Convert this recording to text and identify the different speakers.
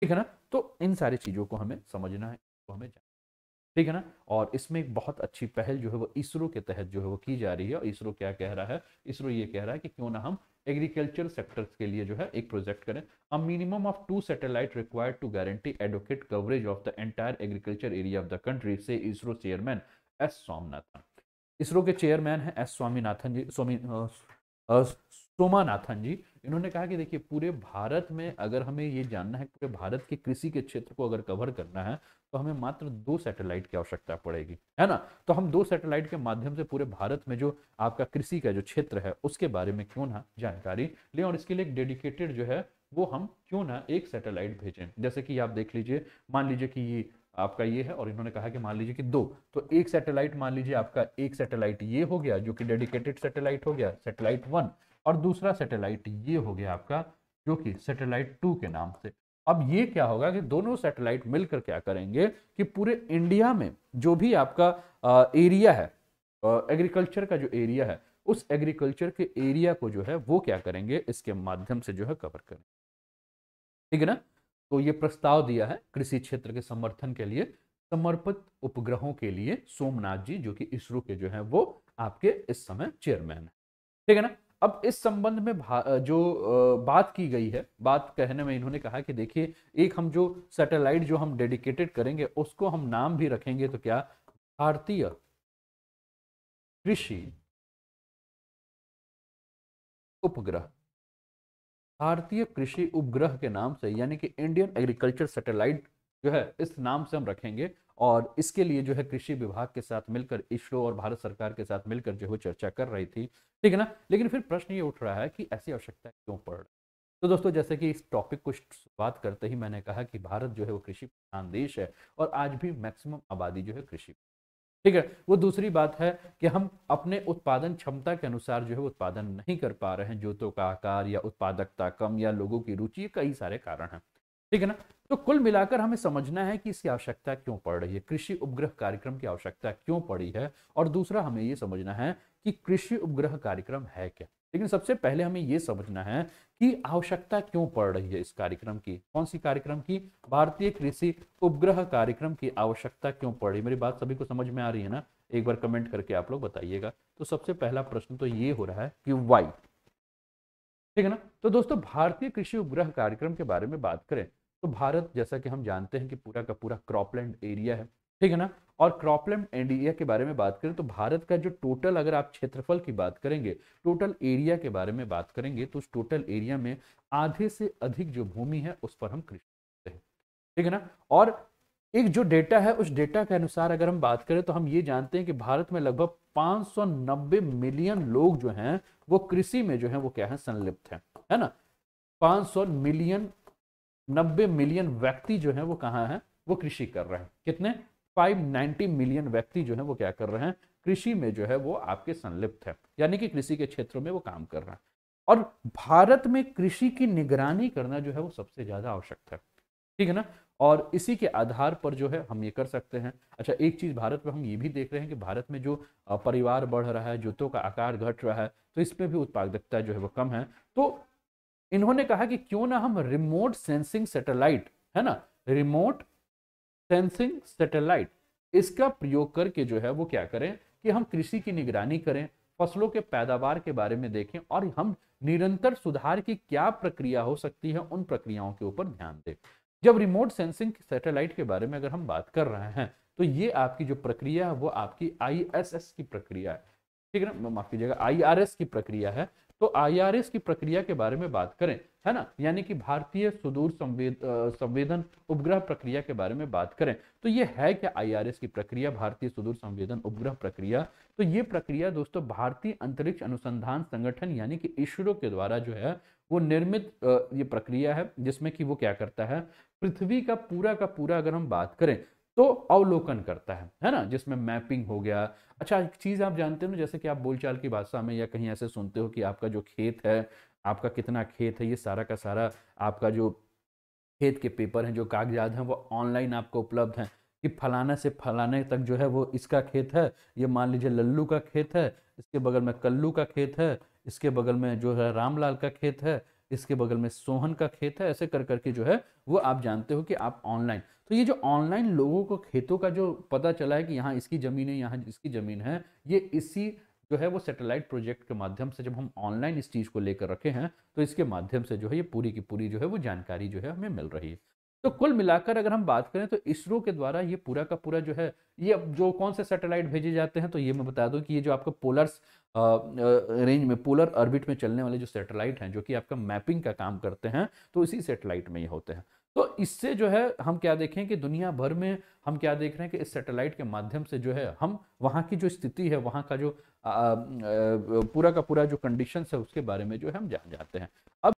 Speaker 1: ठीक है ना। तो इन सारी चीजों को हमें समझना है, तो हमें ठीक है ना। और इसमें एक बहुत अच्छी पहल जो है वो इसरो के तहत जो है वो की जा रही है। और इसरो क्या कह रहा है, इसरो ये कह रहा है कि क्यों ना हम एग्रीकल्चर सेक्टर्स के लिए जो है एक प्रोजेक्ट करें। A minimum of 2 satellite required to guarantee adequate coverage of the entire agriculture area of the country, से इसरो चेयरमैन एस स्वामीनाथन। इसरो के चेयरमैन हैं एस स्वामीनाथन जी, सोमानाथन जी। इन्होंने कहा कि देखिए पूरे भारत में अगर हमें ये जानना है, पूरे भारत के कृषि के क्षेत्र को अगर कवर करना है, तो हमें मात्र 2 सैटेलाइट की आवश्यकता पड़ेगी, है ना। तो हम 2 सैटेलाइट के माध्यम से पूरे भारत में जो आपका कृषि का जो क्षेत्र है उसके बारे में क्यों ना जानकारी लें, और इसके लिए एक डेडिकेटेड जो है वो हम क्यों ना एक सैटेलाइट भेजें। जैसे कि आप देख लीजिए, मान लीजिए कि ये आपका ये है, और इन्होंने कहा कि मान लीजिए कि दो, तो एक सैटेलाइट मान लीजिए आपका, एक सैटेलाइट ये हो गया जो कि डेडिकेटेड सैटेलाइट हो गया, सैटेलाइट 1, और दूसरा सैटेलाइट ये हो गया आपका जो कि सैटेलाइट 2 के नाम से। अब ये क्या होगा कि दोनों सैटेलाइट मिलकर क्या करेंगे कि पूरे इंडिया में जो भी आपका एरिया है, एग्रीकल्चर का जो एरिया है, उस एग्रीकल्चर के एरिया को जो है वो क्या करेंगे, इसके माध्यम से जो है कवर करें। ठीक है ना। तो ये प्रस्ताव दिया है कृषि क्षेत्र के समर्थन के लिए समर्पित उपग्रहों के लिए सोमनाथ जी, जो कि इसरो के जो है वो आपके इस समय चेयरमैन है। ठीक है ना। अब इस संबंध में जो बात की गई है, बात कहने में इन्होंने कहा कि देखिए एक हम जो सैटेलाइट जो हम डेडिकेटेड करेंगे उसको हम नाम भी रखेंगे तो क्या, भारतीय कृषि उपग्रह, भारतीय कृषि उपग्रह के नाम से, यानी कि इंडियन एग्रीकल्चर सैटेलाइट जो है इस नाम से हम रखेंगे। और इसके लिए जो है कृषि विभाग के साथ मिलकर इसरो और भारत सरकार के साथ मिलकर जो है चर्चा कर रही थी। ठीक है ना। लेकिन फिर प्रश्न ये उठ रहा है कि ऐसी आवश्यकता क्यों पड़ रही है। तो दोस्तों जैसे कि इस टॉपिक को शुरुआत करते ही मैंने कहा कि भारत जो है वो कृषि प्रधान देश है, और आज भी मैक्सिमम आबादी जो है कृषि, ठीक है। वो दूसरी बात है कि हम अपने उत्पादन क्षमता के अनुसार जो है उत्पादन नहीं कर पा रहे हैं, जोतों का आकार या उत्पादकता कम या लोगों की रुचि, कई सारे कारण हैं। ठीक है ना। तो कुल मिलाकर हमें समझना है कि इसकी आवश्यकता क्यों पड़ रही है, कृषि उपग्रह कार्यक्रम की आवश्यकता क्यों पड़ी है। और दूसरा हमें यह समझना है कि कृषि उपग्रह कार्यक्रम है क्या। लेकिन सबसे पहले हमें यह समझना है कि आवश्यकता क्यों पड़ रही है इस कार्यक्रम की, कौन सी कार्यक्रम की, भारतीय कृषि उपग्रह कार्यक्रम की आवश्यकता क्यों पड़ रही है। मेरी बात सभी को समझ में आ रही है ना, एक बार कमेंट करके आप लोग बताइएगा। तो सबसे पहला प्रश्न तो ये हो रहा है कि वाई। ठीक है ना। तो दोस्तों भारतीय कृषि उपग्रह कार्यक्रम के बारे में बात करें तो भारत जैसा कि हम जानते हैं कि पूरा का पूरा क्रॉपलैंड एरिया है। ठीक है ना। और क्रॉपलैंड एरिया के बारे में बात करें तो भारत का जो टोटल, अगर आप क्षेत्रफल की बात करेंगे, टोटल एरिया के बारे में बात करेंगे, तो उस टोटल एरिया में आधे से अधिक जो भूमि है उस पर हम कृषि करते हैं। ठीक है ना। और एक जो डेटा है उस डेटा के अनुसार अगर हम बात करें तो हम ये जानते हैं कि भारत में लगभग 590 मिलियन लोग जो हैं वो कृषि में जो है वो क्या है, संलिप्त है ना। 500 मिलियन, 90 मिलियन व्यक्ति जो है वो कहाँ है, वो कृषि कर रहे हैं। कितने, 590 मिलियन व्यक्ति जो है वो क्या कर रहे हैं, कृषि में जो है वो आपके संलिप्त है, यानी कि कृषि के क्षेत्रों में वो काम कर रहे हैं। और भारत में कृषि की निगरानी करना जो है वो सबसे ज्यादा आवश्यक है। ठीक है ना। और इसी के आधार पर जो है हम ये कर सकते हैं। अच्छा एक चीज भारत में हम ये भी देख रहे हैं कि भारत में जो परिवार बढ़ रहा है, जोतों का आकार घट रहा है, तो इसमें भी उत्पादकता जो है वो कम है। तो इन्होंने कहा कि क्यों ना हम रिमोट सेंसिंग सैटेलाइट, है ना, रिमोट सेंसिंग सैटेलाइट, इसका प्रयोग करके जो है वो क्या करें कि हम कृषि की निगरानी करें, फसलों के पैदावार के बारे में देखें, और हम निरंतर सुधार की क्या प्रक्रिया हो सकती है उन प्रक्रियाओं के ऊपर ध्यान दें। जब रिमोट सेंसिंग सैटेलाइट के बारे में अगर हम बात कर रहे हैं तो ये आपकी जो प्रक्रिया है वो आपकी आईएसएस की प्रक्रिया है। ठीक है ना, माफ कीजिएगा, आईआरएस की प्रक्रिया है। तो आईआरएस की प्रक्रिया के बारे में बात करें, है ना, यानी कि भारतीय सुदूर संवेदन उपग्रह प्रक्रिया के बारे में बात करें तो ये है क्या, आईआरएस की प्रक्रिया, भारतीय सुदूर संवेदन उपग्रह प्रक्रिया। तो ये प्रक्रिया दोस्तों भारतीय अंतरिक्ष अनुसंधान संगठन यानी कि इसरो के द्वारा जो है वो निर्मित ये प्रक्रिया है, जिसमें कि वो क्या करता है, पृथ्वी का पूरा अगर हम बात करें तो अवलोकन करता है ना, जिसमें मैपिंग हो गया। अच्छा एक चीज आप जानते हो ना, जैसे कि आप बोलचाल की भाषा में या कहीं ऐसे सुनते हो कि आपका जो खेत है, आपका कितना खेत है, ये सारा का सारा आपका जो खेत के पेपर हैं, जो कागजात हैं, वो ऑनलाइन आपको उपलब्ध हैं कि फलाने से फलाने तक जो है वो इसका खेत है। ये मान लीजिए लल्लू का खेत है, इसके बगल में कल्लू का खेत है, इसके बगल में जो है रामलाल का खेत है, इसके बगल में सोहन का खेत है, ऐसे कर करके जो है वो आप जानते हो कि आप ऑनलाइन, तो ये जो ऑनलाइन लोगों को खेतों का जो पता चला है कि यहाँ इसकी ज़मीन है, यहाँ इसकी ज़मीन है, ये इसी जो है वो सैटेलाइट प्रोजेक्ट के माध्यम से जब हम ऑनलाइन इस चीज़ को लेकर रखे हैं, तो इसके माध्यम से जो है ये पूरी की पूरी जो है वो जानकारी जो है हमें मिल रही है। तो कुल मिलाकर अगर हम बात करें तो इसरो के द्वारा ये पूरा का पूरा जो है, ये अब जो कौन से सैटेलाइट भेजे जाते हैं, तो ये मैं बता दूं कि ये जो आपका पोलर रेंज में, पोलर ऑर्बिट में चलने वाले जो सैटेलाइट हैं, जो कि आपका मैपिंग का काम करते हैं, तो इसी सैटेलाइट में ये होते हैं। तो इससे जो है हम क्या देखें कि दुनिया भर में हम क्या देख रहे हैं कि इस सैटेलाइट के माध्यम से जो है हम वहाँ की जो स्थिति है, वहाँ का जो पूरा का पूरा जो कंडीशंस है उसके बारे में जो है हम जान जाते हैं। अब